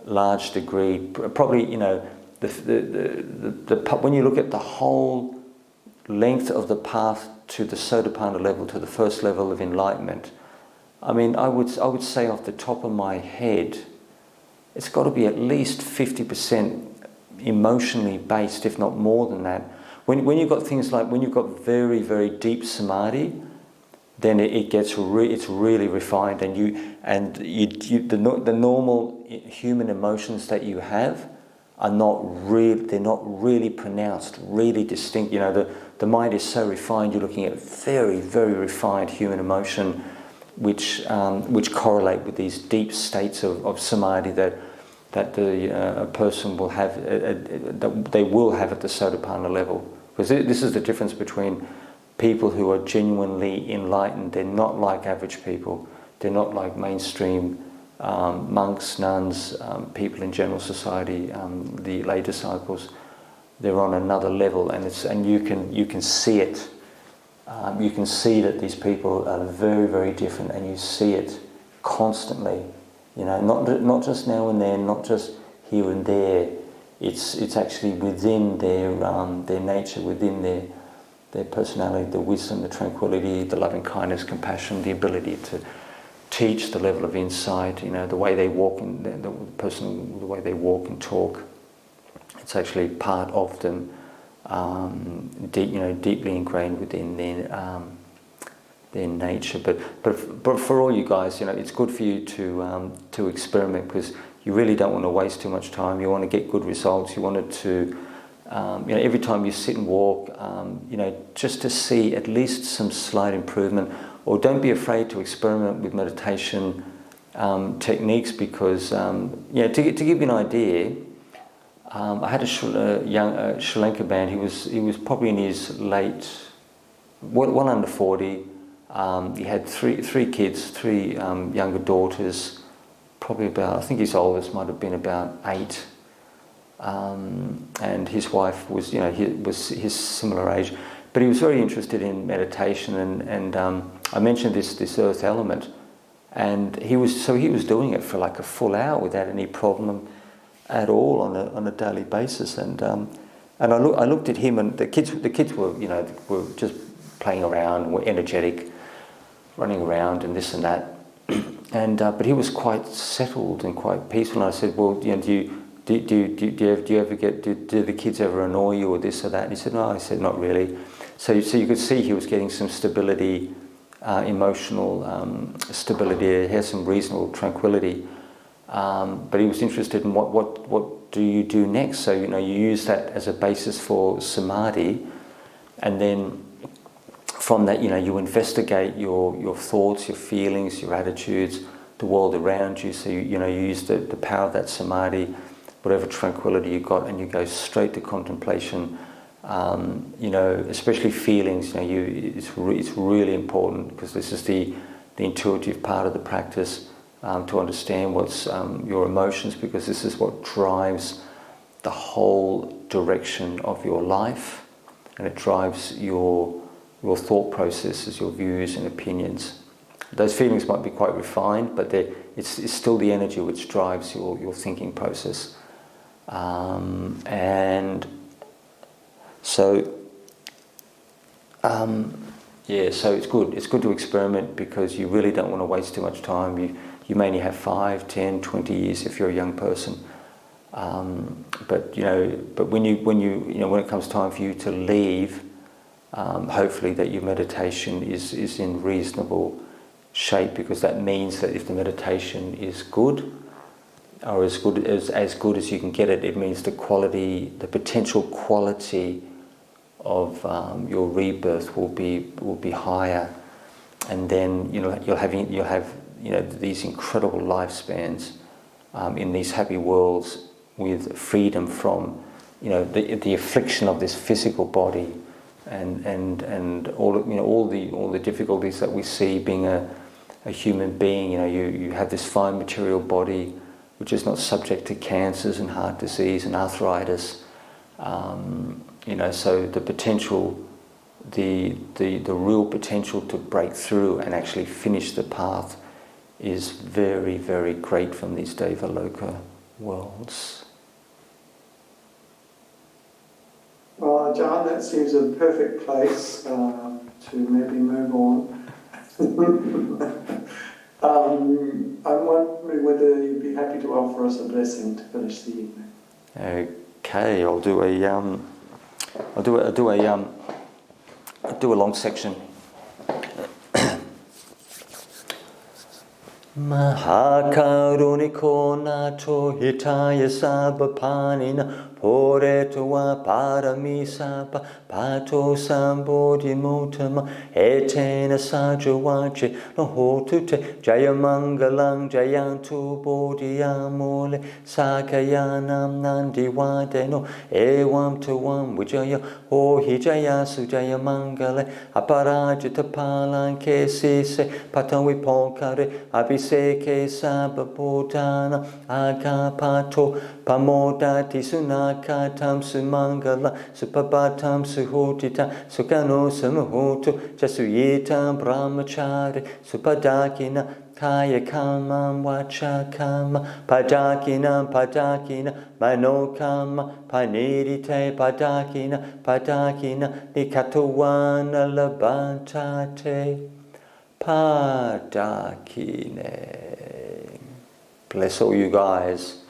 large degree. Probably, when you look at the whole length of the path to the Sotapanna level, to the first level of enlightenment, I mean, I would say off the top of my head, it's got to be at least 50% emotionally based, if not more than that. When you've got things like, when you've got very, very deep samadhi, then it's really refined, and the normal human emotions that you have are they're not really pronounced, really distinct. The mind is so refined. You're looking at very, very refined human emotion, which correlate with these deep states of samadhi that a person will have, that they will have at the Sotapanna level. Because this is the difference between people who are genuinely enlightened. They're not like average people. They're not like mainstream monks, nuns, people in general society, the lay disciples. They're on another level, and you can see it. You can see that these people are very, very different, and you see it constantly. You know, not just now and then, not just here and there. It's actually within their nature, within their personality, the wisdom, the tranquility, the loving kindness, compassion, the ability to teach, the level of insight. You know, the way they walk, the way they walk and talk. It's actually part of them, deeply ingrained within their nature. But for all you guys, you know, it's good for you to experiment, because you really don't want to waste too much time. You want to get good results. You want it to, every time you sit and walk, just to see at least some slight improvement. Or don't be afraid to experiment with meditation techniques, because to give you an idea, I had a young Sri Lanka man. He was probably in his late, well under 40. He had three kids, three younger daughters. Probably about, I think his oldest might have been about 8, and his wife was his similar age. But he was very interested in meditation, and I mentioned this earth element, and he was doing it for like a full hour without any problem at all on a daily basis. And I looked at him, and the kids were just playing around, were energetic, running around and this and that, and but he was quite settled and quite peaceful. And I said, well, do the kids ever annoy you or this or that? And he said, no. I said, not really. So you could see he was getting some stability, emotional stability. He has some reasonable tranquility, but he was interested in what do you do next. So you use that as a basis for samadhi, and then from that you investigate your thoughts, your feelings, your attitudes, the world around you. So you use the power of that samadhi, whatever tranquility you got, and you go straight to contemplation. Especially feelings. It's really important, because this is the intuitive part of the practice, to understand what's your emotions, because this is what drives the whole direction of your life, and it drives your thought processes, your views and opinions. Those feelings might be quite refined, but it's still the energy which drives your thinking process. So it's good. It's good to experiment, because you really don't want to waste too much time. You may only have 5, 10, 20 years if you're a young person. But when it comes time for you to leave, hopefully that your meditation is in reasonable shape, because that means that if the meditation is good, or as good as you can get it, it means the potential quality of your rebirth will be higher, and then you'll have these incredible lifespans in these happy worlds, with freedom from the affliction of this physical body, and all the difficulties that we see being a human being. You have this fine material body which is not subject to cancers and heart disease and arthritis. So the potential, the real potential to break through and actually finish the path is very, very great from these Devaloka worlds. Well, Ajahn, that seems a perfect place to maybe move on. I'm wondering whether you'd be happy to offer us a blessing to finish the evening. Okay, I'll do a long section. Mahakaruniko nato hitaya sabbapanina Puretua paramisapa pato sambodhimutama etena sajawache lohotute jayamangalang jayantu bodhiyamole sakayanam nandiwadeno evam tuvam vijaya ohijaya sujaya mangale aparajita palanke sise patavipokare abhiseke sabapodana agapato pamodati sunakatam sumangala supabatam suhotita sukano samuhoto jasuyitam brahmachari supadakina kaya kamam vacha kama padakina manokama panirite padakina nikatuana labantate padakine. Bless all you guys.